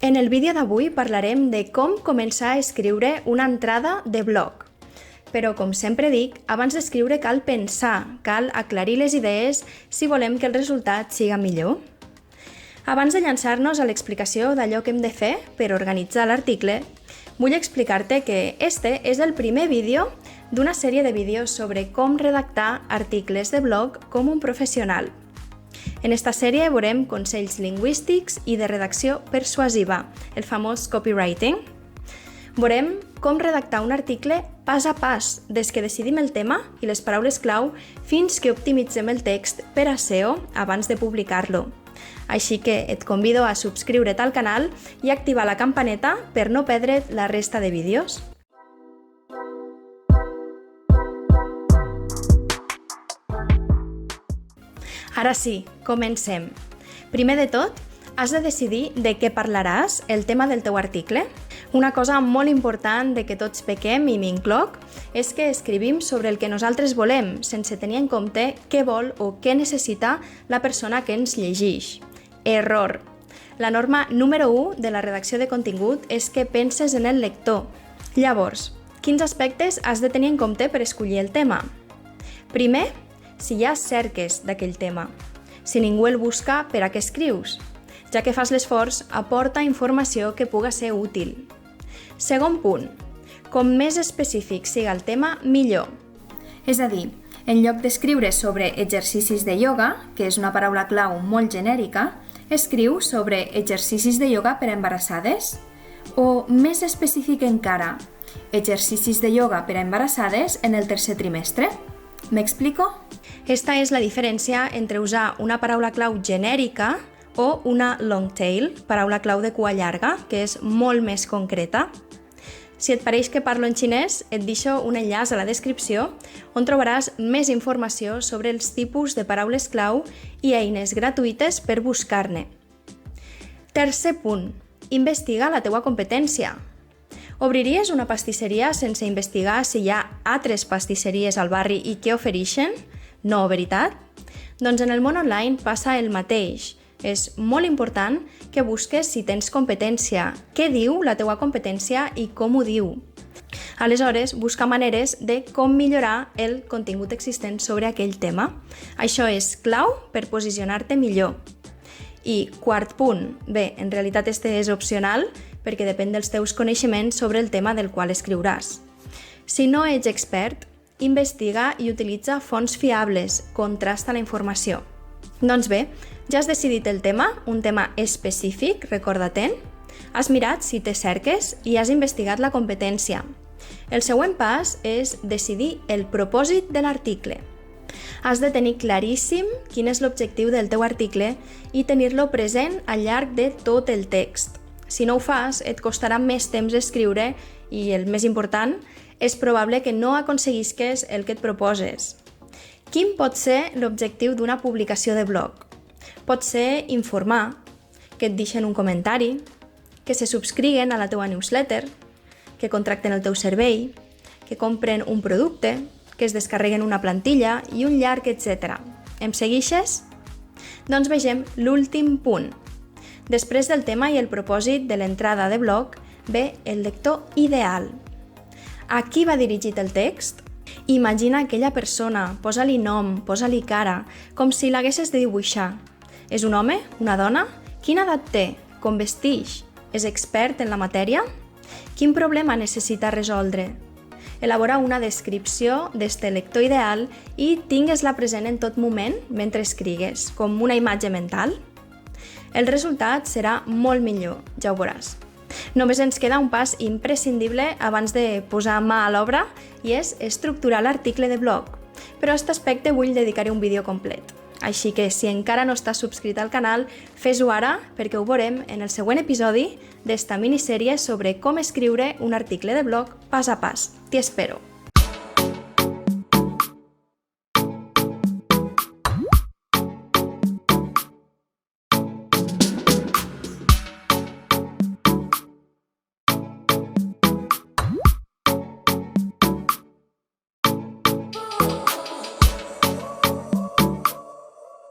En el vídeo d'avui parlarem de com començar a escriure una entrada de blog. Però, com sempre dic, abans d'escriure cal pensar, cal aclarir les idees si volem que el resultat siga millor. Abans de llançar-nos a l'explicació d'allò que hem de fer per organitzar l'article, vull explicar-te que este és el primer vídeo d'una sèrie de vídeos sobre com redactar articles de blog com un professional. En esta sèrie veurem consells lingüístics i de redacció persuasiva, el famós copywriting. Veurem com redactar un article pas a pas, des que decidim el tema i les paraules clau fins que optimitzem el text per a SEO abans de publicar-lo. Així que et convido a subscriure't al canal i activar la campaneta per no perdre't la resta de vídeos. Ara sí, comencem. Primer de tot, has de decidir de què parlaràs, el tema del teu article. Una cosa molt important de que tots pequem, i m'incloc, és que escrivim sobre el que nosaltres volem, sense tenir en compte què vol o què necessita la persona que ens llegeix. Error! La norma número 1 de la redacció de contingut és que penses en el lector. Llavors, quins aspectes has de tenir en compte per escollir el tema? Primer, si hi ha cerques d'aquell tema. Si ningú el busca, per a què escrius? Ja que fas l'esforç, aporta informació que puga ser útil. Segon punt, com més específic siga el tema, millor. És a dir, en lloc d'escriure sobre exercicis de ioga, que és una paraula clau molt genèrica, escriu sobre exercicis de ioga per a embarassades. O, més específic encara, exercicis de ioga per a embarassades en el tercer trimestre. ¿M'explico? Esta és la diferència entre usar una paraula clau genèrica o una long tail, paraula clau de cua llarga, que és molt més concreta. Si et pareix que parlo en xinès, et deixo un enllaç a la descripció on trobaràs més informació sobre els tipus de paraules clau i eines gratuïtes per buscar-ne. Tercer punt, investiga la teua competència. Obriries una pastisseria sense investigar si hi ha altres pastisseries al barri i què ofereixen? No, veritat? Doncs en el món online passa el mateix. És molt important que busques si tens competència, què diu la teua competència i com ho diu. Aleshores, busca maneres de com millorar el contingut existent sobre aquell tema. Això és clau per posicionar-te millor. I quart punt, bé, en realitat este és opcional perquè depèn dels teus coneixements sobre el tema del qual escriuràs. Si no ets expert, investiga i utilitza fonts fiables, contrasta la informació. Doncs bé, ja has decidit el tema, un tema específic, recorda-te'n, has mirat si te cerques i has investigat la competència. El següent pas és decidir el propòsit de l'article. Has de tenir claríssim quin és l'objectiu del teu article i tenir-lo present al llarg de tot el text. Si no ho fas, et costarà més temps escriure i, el més important, és probable que no aconseguisques el que et proposes. Quin pot ser l'objectiu d'una publicació de blog? Pot ser informar, que et deixen un comentari, que se subscriguen a la teua newsletter, que contracten el teu servei, que compren un producte, que es descarreguen una plantilla i un llarg, etc. Em segueixes? Doncs vegem l'últim punt. Després del tema i el propòsit de l'entrada de blog, ve el lector ideal. A qui va dirigit el text? Imagina aquella persona, posa-li nom, posa-li cara, com si l'haguessis de dibuixar. És un home? Una dona? Quina edat té? Com vesteix? És expert en la matèria? Quin problema necessita resoldre? Elabora una descripció d'este lector ideal i tingues-la present en tot moment mentre escrigues, com una imatge mental. El resultat serà molt millor, ja ho veuràs. Només ens queda un pas imprescindible abans de posar mà a l'obra i és estructurar l'article de blog. Però a aquest aspecte vull dedicar-hi un vídeo complet. Així que si encara no estàs subscrit al canal, fes-ho ara perquè ho veurem en el següent episodi d'esta minissèrie sobre com escriure un article de blog pas a pas. T'hi espero!